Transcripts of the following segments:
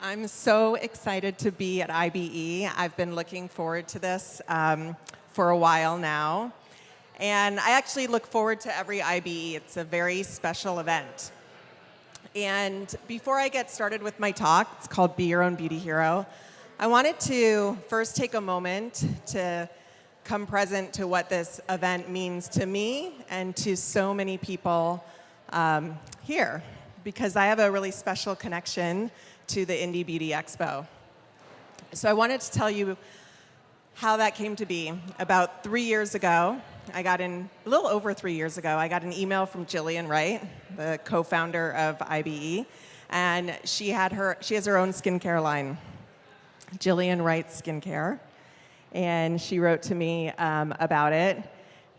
I'm so excited to be at iBE. I've been looking forward to this for a while now. And I actually look forward to every iBE. It's a very special event. And before I get started with my talk, it's called Be Your Own Beauty Hero, I wanted to first take a moment to come present to what this event means to me and to so many people here, because I have a really special connection to the Indie Beauty Expo. So I wanted to tell you how that came to be. About 3 years ago, a little over 3 years ago, I got an email from Jillian Wright, the co-founder of iBE, and she has her own skincare line, Jillian Wright Skincare, and she wrote to me about it.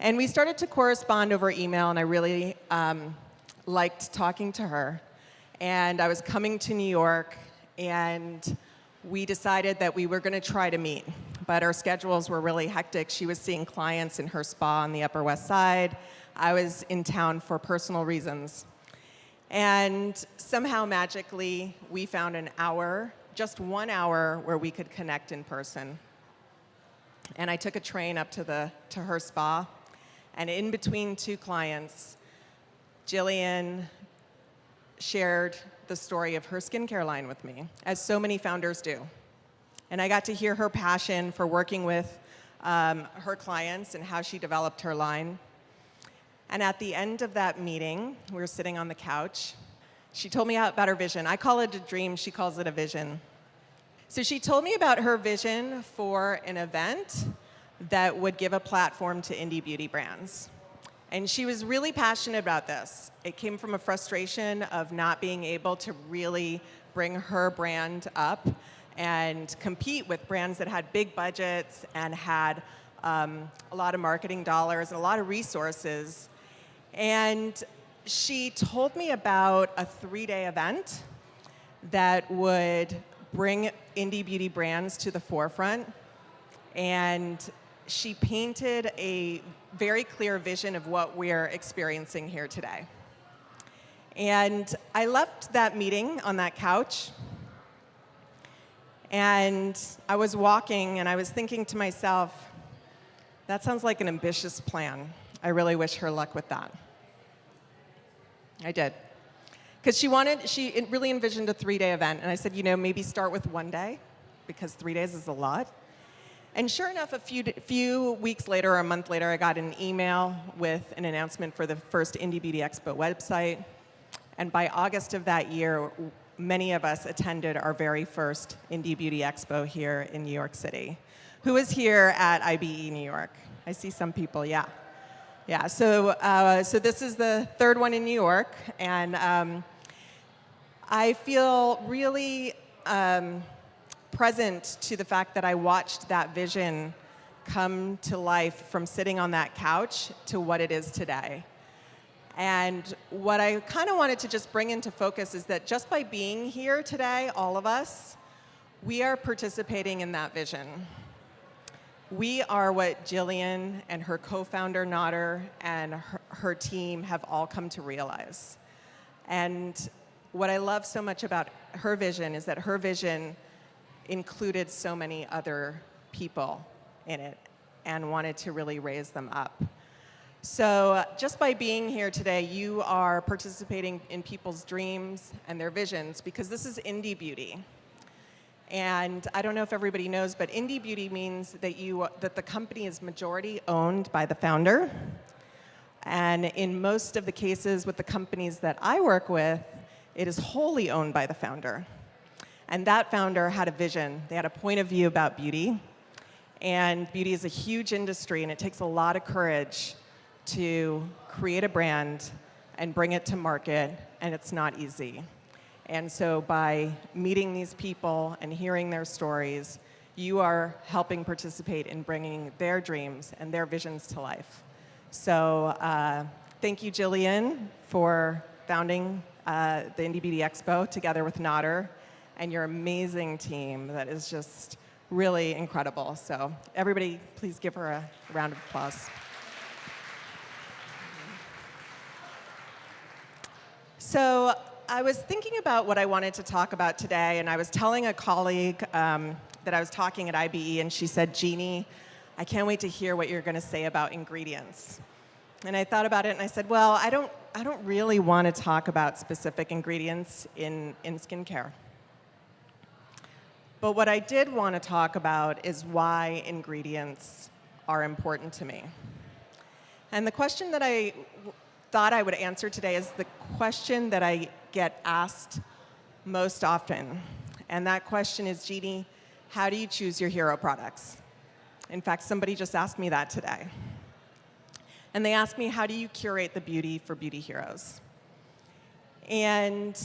And we started to correspond over email, and I really liked talking to her. And I was coming to New York, and we decided that we were going to try to meet. But our schedules were really hectic. She was seeing clients in her spa on the Upper West Side. I was in town for personal reasons. And somehow, magically, we found an hour, just 1 hour, where we could connect in person. And I took a train up to her spa. And in between two clients, Jillian shared the story of her skincare line with me, as so many founders do. And I got to hear her passion for working with her clients and how she developed her line. And at the end of that meeting, we were sitting on the couch. She told me about her vision. I call it a dream. She calls it a vision. So she told me about her vision for an event that would give a platform to indie beauty brands. And she was really passionate about this. It came from a frustration of not being able to really bring her brand up and compete with brands that had big budgets and had a lot of marketing dollars and a lot of resources. And she told me about a 3-day event that would bring indie beauty brands to the forefront. And she painted a very clear vision of what we're experiencing here today. And I left that meeting on that couch, and I was walking, and I was thinking to myself, that sounds like an ambitious plan. I really wish her luck with that. I did. Because she really envisioned a 3-day event, and I said, maybe start with 1 day, because 3 days is a lot. And sure enough, a few weeks later or a month later, I got an email with an announcement for the first Indie Beauty Expo website. And by August of that year, many of us attended our very first Indie Beauty Expo here in New York City. Who was here at iBE New York? I see some people, yeah. Yeah, so this is the third one in New York. And I feel really present to the fact that I watched that vision come to life from sitting on that couch to what it is today. And what I kind of wanted to just bring into focus is that just by being here today, all of us, we are participating in that vision. We are what Jillian and her co-founder, Nader, and her team have all come to realize. And what I love so much about her vision is that her vision included so many other people in it and wanted to really raise them up. So just by being here today, you are participating in people's dreams and their visions, because this is indie beauty. And I don't know if everybody knows, but indie beauty means that the company is majority owned by the founder. And in most of the cases with the companies that I work with, it is wholly owned by the founder. And that founder had a vision. They had a point of view about beauty. And beauty is a huge industry, and it takes a lot of courage to create a brand and bring it to market, and it's not easy. And so by meeting these people and hearing their stories, you are helping participate in bringing their dreams and their visions to life. So thank you, Jillian, for founding the Indie Beauty Expo together with Nader and your amazing team that is just really incredible. So everybody, please give her a round of applause. So I was thinking about what I wanted to talk about today, and I was telling a colleague that I was talking at iBE, and she said, Jeannie, I can't wait to hear what you're going to say about ingredients. And I thought about it, and I said, well, I don't really want to talk about specific ingredients in skincare. But what I did want to talk about is why ingredients are important to me. And the question that I thought I would answer today is the question that I get asked most often. And that question is, Jeannie, how do you choose your hero products? In fact, somebody just asked me that today. And they asked me, how do you curate the beauty for beauty heroes? And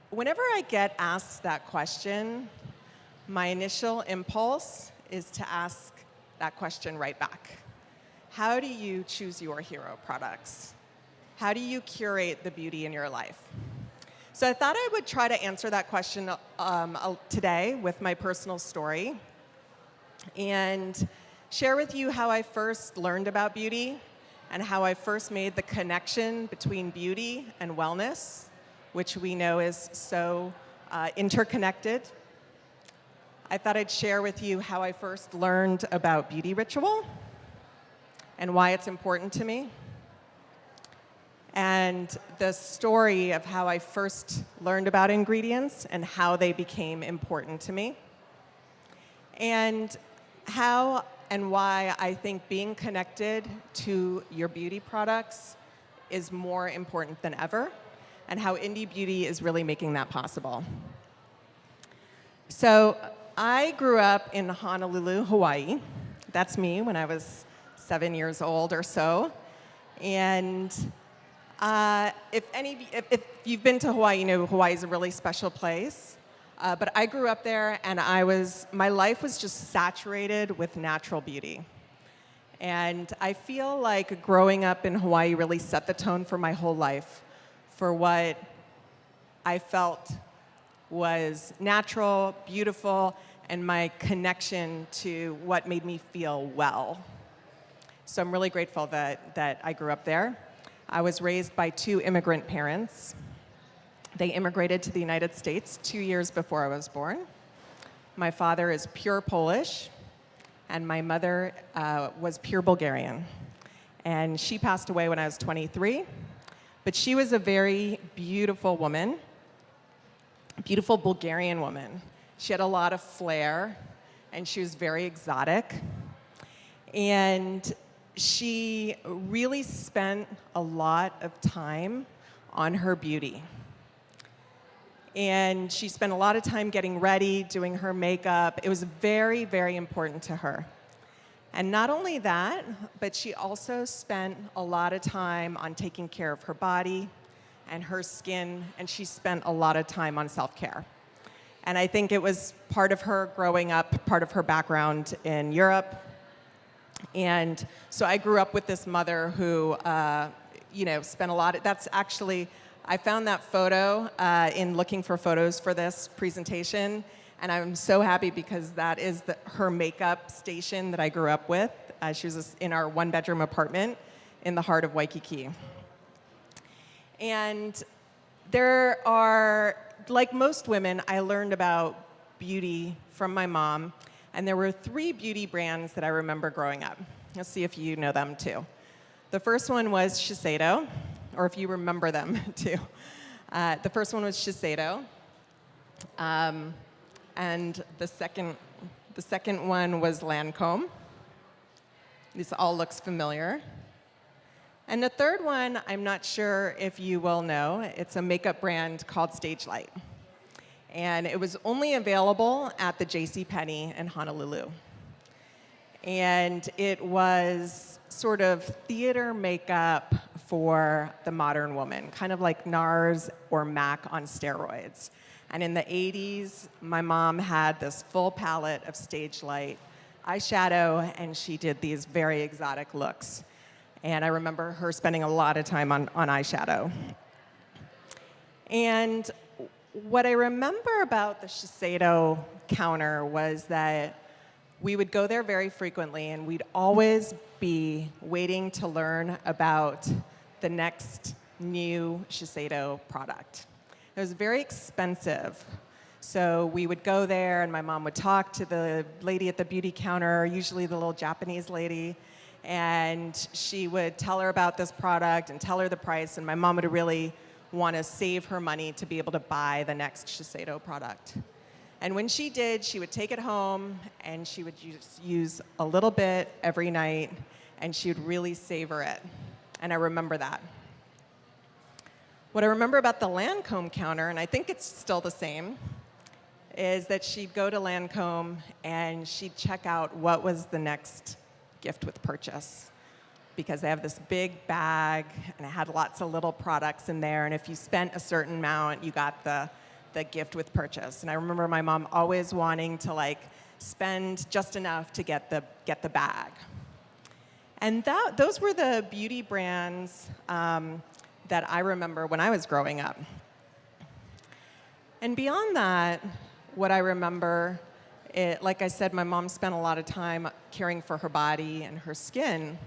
whenever I get asked that question, my initial impulse is to ask that question right back. How do you choose your hero products? How do you curate the beauty in your life? So I thought I would try to answer that question today with my personal story and share with you how I first learned about beauty and how I first made the connection between beauty and wellness, which we know is so interconnected. I thought I'd share with you how I first learned about beauty ritual and why it's important to me, and the story of how I first learned about ingredients and how they became important to me, and how and why I think being connected to your beauty products is more important than ever, and how Indie Beauty is really making that possible. So I grew up in Honolulu, Hawaii. That's me when I was 7 years old or so. And if you've been to Hawaii, you know Hawaii is a really special place. But I grew up there, and my life was just saturated with natural beauty. And I feel like growing up in Hawaii really set the tone for my whole life, for what I felt was natural, beautiful, and my connection to what made me feel well. So I'm really grateful that I grew up there. I was raised by two immigrant parents. They immigrated to the United States 2 years before I was born. My father is pure Polish, and my mother was pure Bulgarian. And she passed away when I was 23. But she was a very beautiful woman, a beautiful Bulgarian woman. She had a lot of flair, and she was very exotic. And she really spent a lot of time on her beauty. And she spent a lot of time getting ready, doing her makeup. It was very, very important to her. And not only that, but she also spent a lot of time on taking care of her body and her skin, and she spent a lot of time on self-care. And I think it was part of her growing up, part of her background in Europe. And so I grew up with this mother who, spent a lot of, that's actually, I found that photo in looking for photos for this presentation, and I'm so happy because that is her makeup station that I grew up with. She was in our one-bedroom apartment in the heart of Waikiki. And there are, like most women, I learned about beauty from my mom, and there were 3 beauty brands that I remember growing up. Let's see if you know them too. The first one was Shiseido, or if you remember them too. The first one was Shiseido, and the second one was Lancome. This all looks familiar. And the third one, I'm not sure if you will know. It's a makeup brand called Stage Light. And it was only available at the JCPenney in Honolulu. And it was sort of theater makeup for the modern woman, kind of like NARS or MAC on steroids. And in the 80s, my mom had this full palette of Stage Light eyeshadow, and she did these very exotic looks. And I remember her spending a lot of time on eyeshadow. And what I remember about the Shiseido counter was that we would go there very frequently, and we'd always be waiting to learn about the next new Shiseido product. It was very expensive. So we would go there, and my mom would talk to the lady at the beauty counter, usually the little Japanese lady, and she would tell her about this product and tell her the price, and my mom would really want to save her money to be able to buy the next Shiseido product. And when she did, she would take it home, and she would use a little bit every night, and she would really savor it. And I remember that. What I remember about the Lancome counter, and I think it's still the same, is that she'd go to Lancome and she'd check out what was the next gift with purchase. Because they have this big bag and it had lots of little products in there, and if you spent a certain amount, you got the gift with purchase. And I remember my mom always wanting to like spend just enough to get the bag. And those were the beauty brands that I remember when I was growing up. And beyond that, what I remember, like I said, my mom spent a lot of time caring for her body and her skin,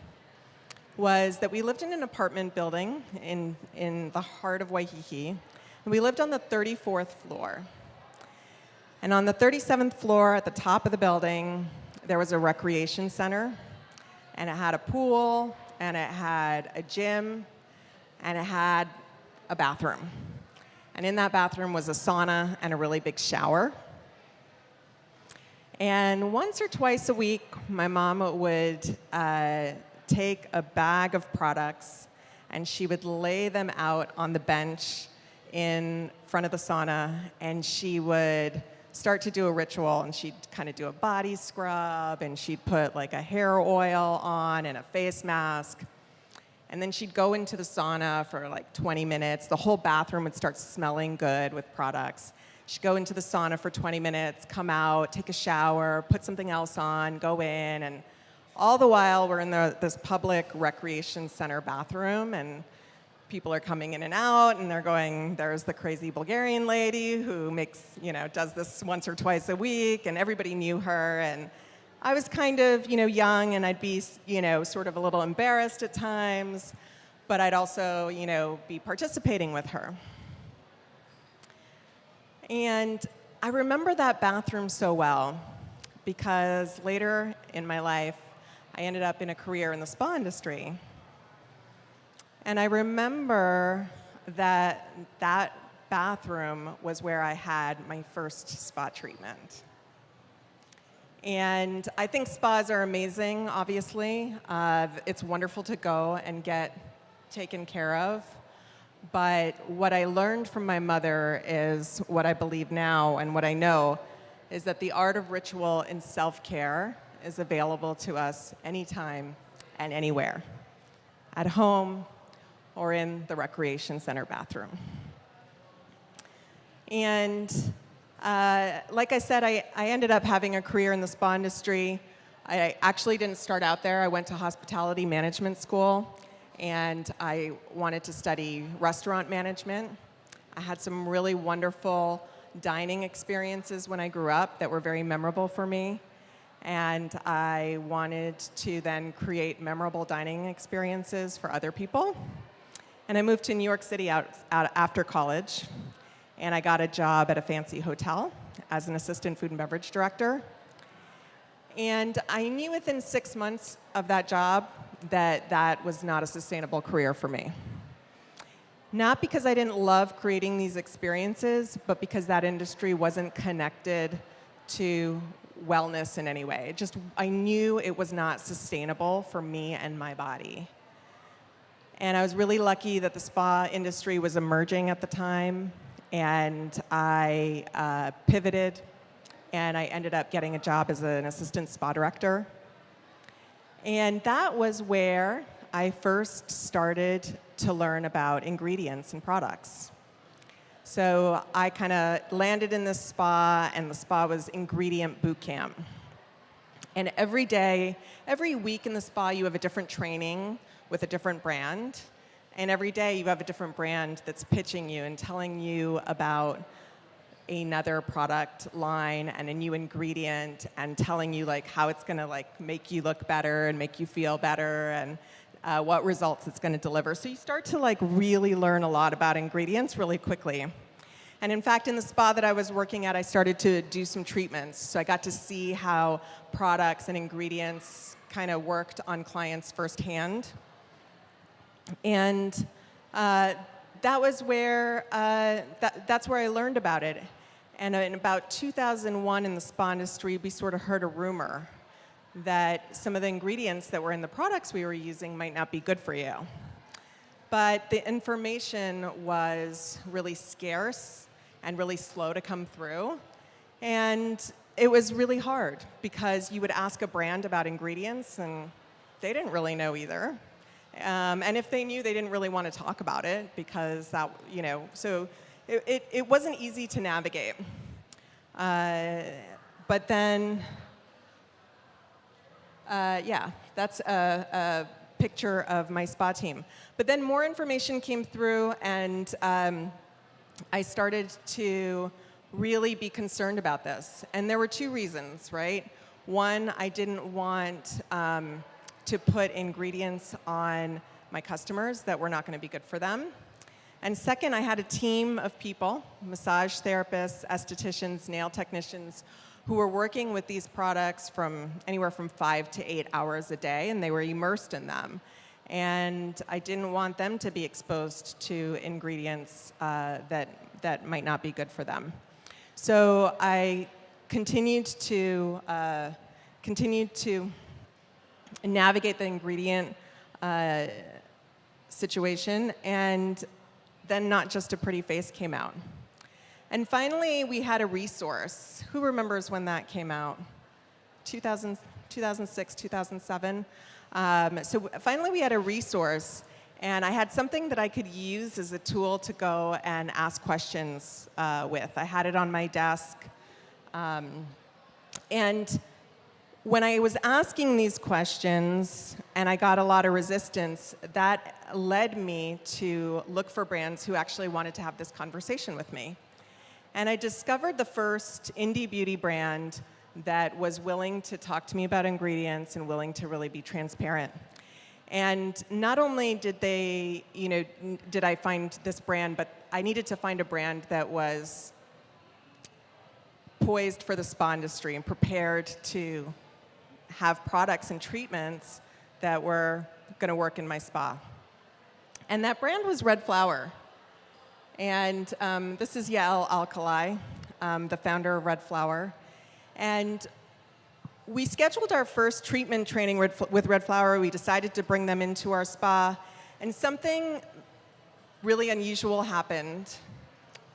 was that we lived in an apartment building in the heart of Waikiki. And we lived on the 34th floor. And on the 37th floor at the top of the building, there was a recreation center, and it had a pool, and it had a gym, and it had a bathroom. And in that bathroom was a sauna and a really big shower. And once or twice a week, my mom would take a bag of products, and she would lay them out on the bench in front of the sauna, and she would start to do a ritual, and she'd kind of do a body scrub, and she'd put like a hair oil on and a face mask. And then she'd go into the sauna for like 20 minutes. The whole bathroom would start smelling good with products. She'd go into the sauna for 20 minutes, come out, take a shower, put something else on, go in, and all the while we're in this public recreation center bathroom, and people are coming in and out, and they're going, there's the crazy Bulgarian lady who does this once or twice a week, and everybody knew her. And I was kind of, young, and I'd be, sort of a little embarrassed at times, but I'd also, be participating with her. And I remember that bathroom so well because later in my life, I ended up in a career in the spa industry. And I remember that bathroom was where I had my first spa treatment. And I think spas are amazing, obviously. It's wonderful to go and get taken care of. But what I learned from my mother is what I believe now, and what I know is that the art of ritual and self-care is available to us anytime and anywhere, at home or in the recreation center bathroom. And like I said, I ended up having a career in the spa industry. I actually didn't start out there. I went to hospitality management school, and I wanted to study restaurant management. I had some really wonderful dining experiences when I grew up that were very memorable for me. And I wanted to then create memorable dining experiences for other people. And I moved to New York City out after college, and I got a job at a fancy hotel as an assistant food and beverage director. And I knew within 6 months of that job that that was not a sustainable career for me. Not because I didn't love creating these experiences, but because that industry wasn't connected to wellness in any way. I knew it was not sustainable for me and my body. And I was really lucky that the spa industry was emerging at the time, and I pivoted, and I ended up getting a job as an assistant spa director. And that was where I first started to learn about ingredients and products. So I kind of landed in this spa, and the spa was ingredient boot camp. And every day, every week in the spa, you have a different training with a different brand. And every day you have a different brand that's pitching you and telling you about another product line and a new ingredient, and telling you how it's going to make you look better and make you feel better, and what results it's going to deliver. So you start to really learn a lot about ingredients really quickly. And in fact, in the spa that I was working at, I started to do some treatments. So I got to see how products and ingredients kind of worked on clients firsthand. And that was where, that's where I learned about it. And in about 2001 in the spa industry, we sort of heard a rumor that some of the ingredients that were in the products we were using might not be good for you. But the information was really scarce and really slow to come through. And it was really hard because you would ask a brand about ingredients and they didn't really know either. And if they knew, they didn't really want to talk about it because that, so it wasn't easy to navigate. But then, yeah, that's a picture of my spa team. But then more information came through, and I started to really be concerned about this. And there were two reasons, right? One, I didn't want to put ingredients on my customers that were not going to be good for them. And second, I had a team of people, massage therapists, estheticians, nail technicians, who were working with these products from anywhere from 5 to 8 hours a day, and they were immersed in them. And I didn't want them to be exposed to ingredients that might not be good for them. So I continued to navigate the ingredient situation, and then Not Just a Pretty Face came out. And finally, we had a resource. Who remembers when that came out? 2006, 2007? So finally, we had a resource, and I had something that I could use as a tool to go and ask questions with. I had it on my desk. And when I was asking these questions, and I got a lot of resistance, that led me to look for brands who actually wanted to have this conversation with me. And I discovered the first indie beauty brand that was willing to talk to me about ingredients and willing to really be transparent. And not only did they, did I find this brand, but I needed to find a brand that was poised for the spa industry and prepared to have products and treatments that were going to work in my spa. And that brand was Red Flower. And this is Yael Alkali, the founder of Red Flower. And we scheduled our first treatment training with Red Flower. We decided to bring them into our spa. And something really unusual happened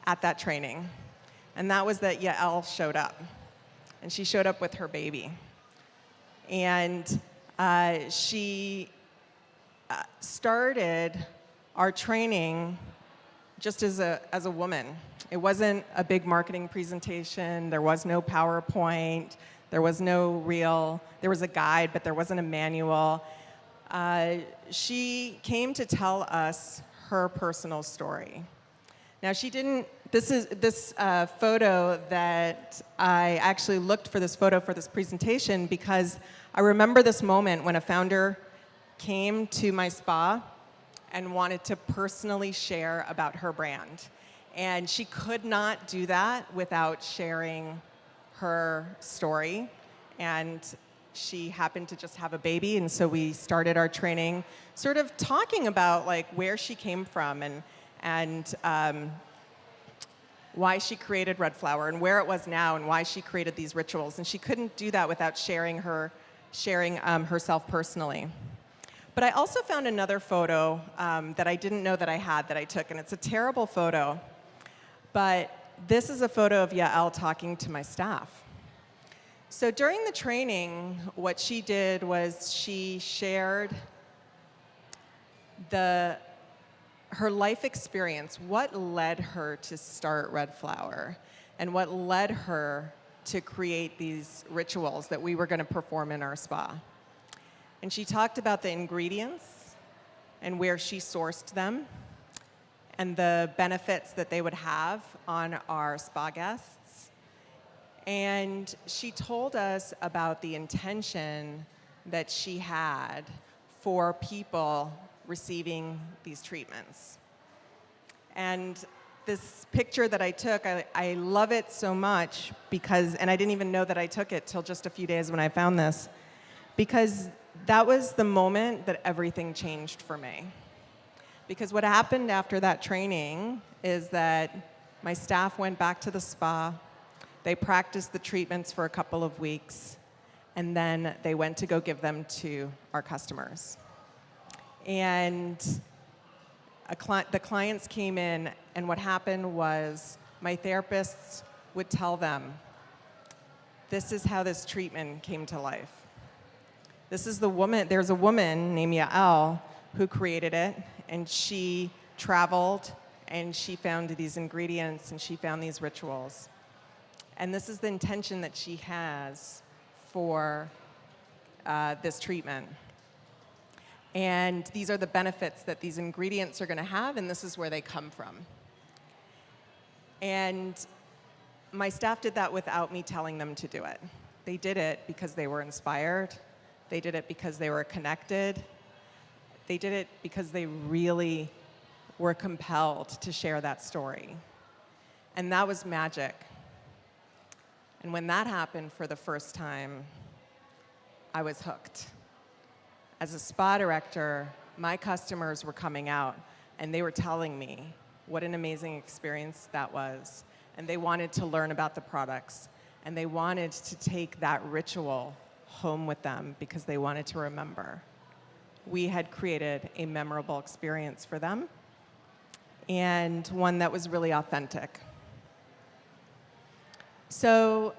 at that training. And that was that Yael showed up. And she showed up with her baby. And she started our training just as a woman. It wasn't a big marketing presentation. There was no PowerPoint. There was no reel. There was a guide, but there wasn't a manual. She came to tell us her personal story. Now, she didn't. This photo that I actually looked for this photo for this presentation because I remember this moment when a founder came to my spa and wanted to personally share about her brand. And she could not do that without sharing her story. And she happened to just have a baby, and so we started our training sort of talking about where she came from and why she created Red Flower and where it was now and why she created these rituals. And she couldn't do that without sharing herself personally. But I also found another photo that I didn't know that I had that I took, and it's a terrible photo. But this is a photo of Yael talking to my staff. So during the training, what she did was she shared her life experience, what led her to start Red Flower, and what led her to create these rituals that we were going to perform in our spa. And she talked about the ingredients and where she sourced them and the benefits that they would have on our spa guests. And she told us about the intention that she had for people receiving these treatments. And this picture that I took, I love it so much because, and I didn't even know that I took it till just a few days when I found this, because that was the moment that everything changed for me. Because what happened after that training is that my staff went back to the spa, they practiced the treatments for a couple of weeks, and then they went to go give them to our customers. And the clients came in, and what happened was my therapists would tell them, this is how this treatment came to life. This is the woman, there's a woman named Yael who created it, and she traveled and she found these ingredients and she found these rituals. And this is the intention that she has for this treatment. And these are the benefits that these ingredients are going to have, and this is where they come from. And my staff did that without me telling them to do it. They did it because they were inspired. They did it because they were connected. They did it because they really were compelled to share that story. And that was magic. And when that happened for the first time, I was hooked. As a spa director, my customers were coming out and they were telling me what an amazing experience that was. And they wanted to learn about the products. And they wanted to take that ritual home with them because they wanted to remember. We had created a memorable experience for them and one that was really authentic. So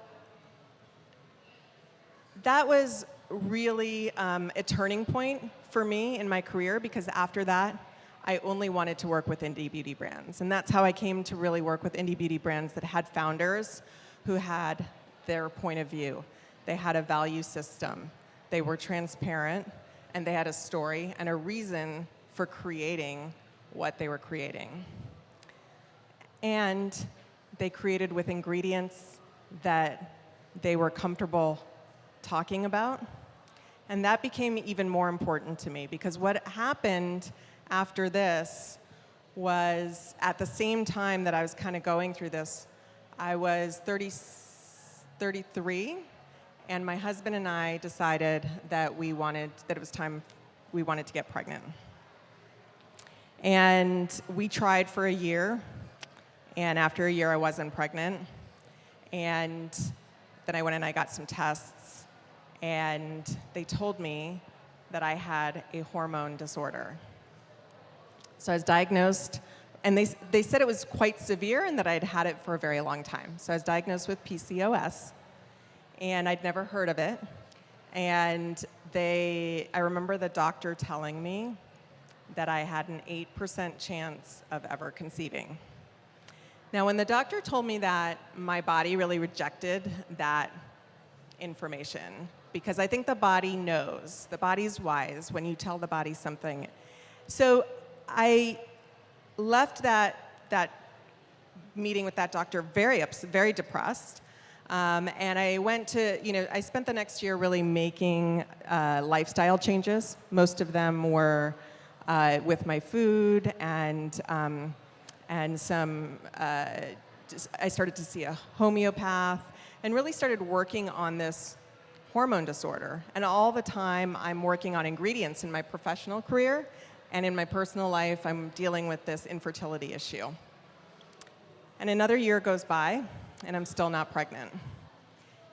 that was really a turning point for me in my career, because after that, I only wanted to work with indie beauty brands. And that's how I came to really work with indie beauty brands that had founders who had their point of view. They had a value system. They were transparent, and they had a story and a reason for creating what they were creating. And they created with ingredients that they were comfortable talking about. And that became even more important to me, because what happened after this was, at the same time that I was kind of going through this, I was 33, and my husband and I decided that it was time we wanted to get pregnant. And we tried for a year, and after a year I wasn't pregnant. And then I went and I got some tests, and they told me that I had a hormone disorder. So I was diagnosed, and they said it was quite severe and that I'd had it for a very long time. So I was diagnosed with PCOS, and I'd never heard of it. And I remember the doctor telling me that I had an 8% chance of ever conceiving. Now, when the doctor told me that, my body really rejected that information, because I think the body knows. The body's wise when you tell the body something. So I left that meeting with that doctor very upset, very depressed. And I went to, I spent the next year really making lifestyle changes. Most of them were with my food and some, I started to see a homeopath and really started working on this hormone disorder. And all the time I'm working on ingredients in my professional career, and in my personal life I'm dealing with this infertility issue. And another year goes by and I'm still not pregnant.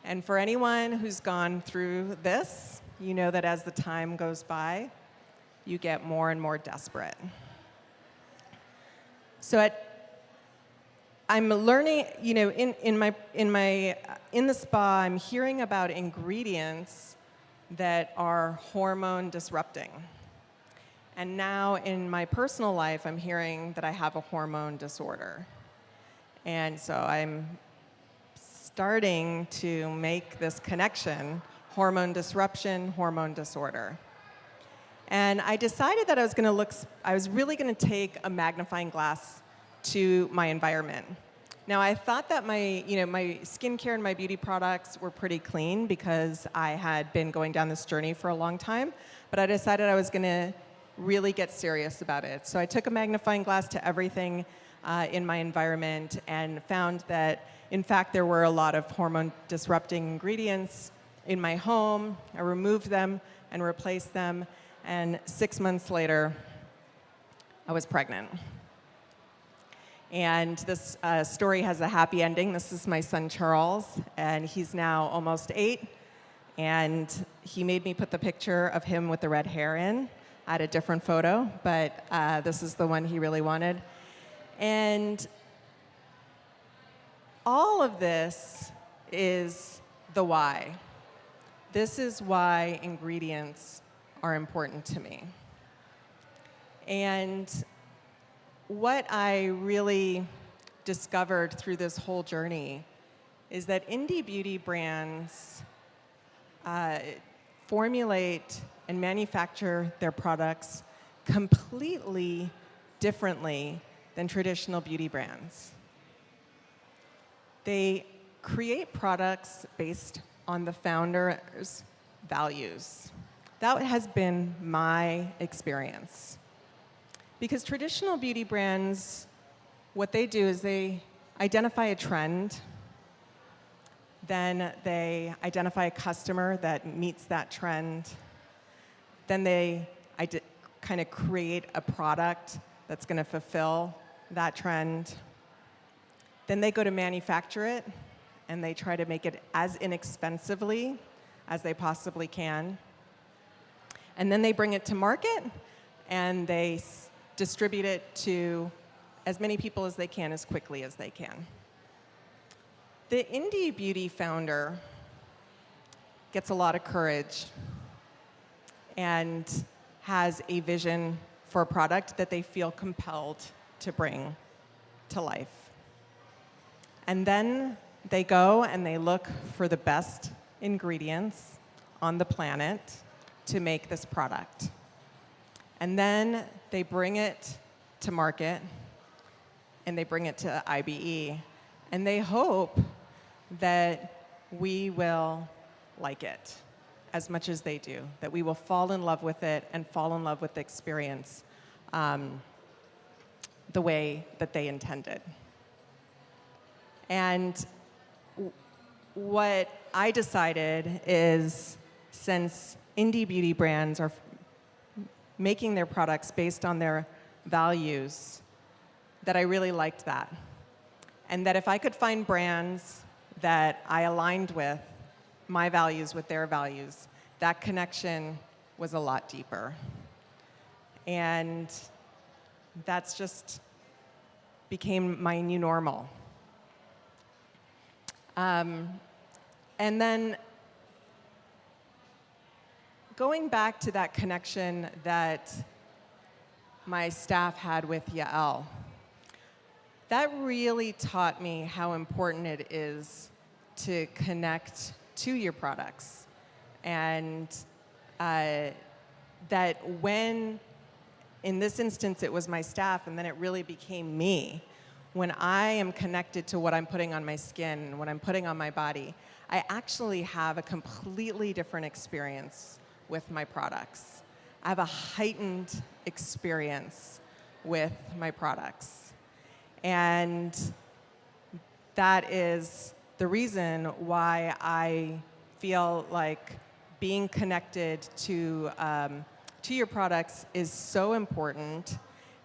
And for anyone who's gone through this, you know that as the time goes by, you get more and more desperate. So I'm learning, in the spa, I'm hearing about ingredients that are hormone disrupting. And now in my personal life, I'm hearing that I have a hormone disorder. And so I'm starting to make this connection, hormone disruption, hormone disorder. And I decided that I was really going to take a magnifying glass to my environment. Now, I thought that my skincare and my beauty products were pretty clean because I had been going down this journey for a long time, but I decided I was going to really get serious about it. So I took a magnifying glass to everything in my environment and found that, in fact, there were a lot of hormone-disrupting ingredients in my home. I removed them and replaced them, and 6 months later, I was pregnant. And this story has a happy ending. This is my son, Charles, and he's now almost 8. And he made me put the picture of him with the red hair in. I had a different photo, but this is the one he really wanted. And all of this is the why. This is why ingredients are important to me. And what I really discovered through this whole journey is that indie beauty brands formulate and manufacture their products completely differently than traditional beauty brands. They create products based on the founder's values. That has been my experience. Because traditional beauty brands, what they do is they identify a trend, then they identify a customer that meets that trend, then they kind of create a product that's going to fulfill that trend. Then they go to manufacture it, and they try to make it as inexpensively as they possibly can. And then they bring it to market, and they distribute it to as many people as they can, as quickly as they can. The indie beauty founder gets a lot of courage and has a vision for a product that they feel compelled to bring to life. And then they go and they look for the best ingredients on the planet to make this product. And then they bring it to market, and they bring it to iBE, and they hope that we will like it as much as they do, that we will fall in love with it and fall in love with the experience the way that they intended. And what I decided is, since indie beauty brands are making their products based on their values, that I really liked that. And that if I could find brands that I aligned with, my values with their values, that connection was a lot deeper. And that's just became my new normal. And then going back to that connection that my staff had with Yael, that really taught me how important it is to connect to your products. And that when, in this instance, it was my staff, and then it really became me. When I am connected to what I'm putting on my skin and what I'm putting on my body, I actually have a completely different experience with my products. I have a heightened experience with my products. And that is the reason why I feel like being connected to your products is so important,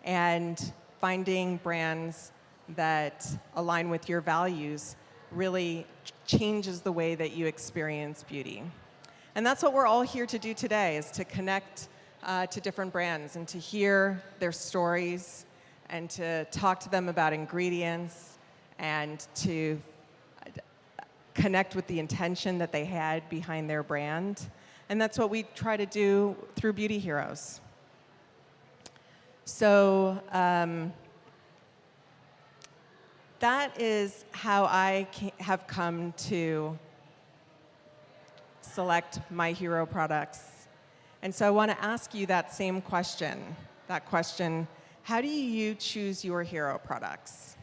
and finding brands that align with your values really changes the way that you experience beauty. And that's what we're all here to do today, is to connect to different brands and to hear their stories and to talk to them about ingredients and to connect with the intention that they had behind their brand. And that's what we try to do through Beauty Heroes. So that is how I have come to select my hero products. And so I want to ask you that same question. That question, how do you choose your hero products?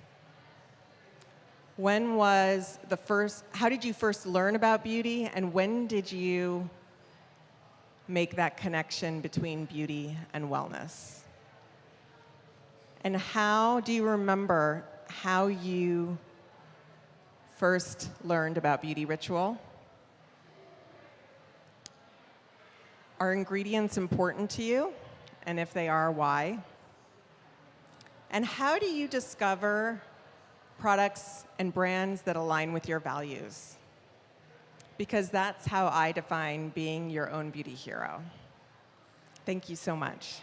When was the first, how did you first learn about beauty, and when did you make that connection between beauty and wellness? And how do you remember how you first learned about beauty ritual? Are ingredients important to you? And if they are, why? And how do you discover products and brands that align with your values? Because that's how I define being your own beauty hero. Thank you so much.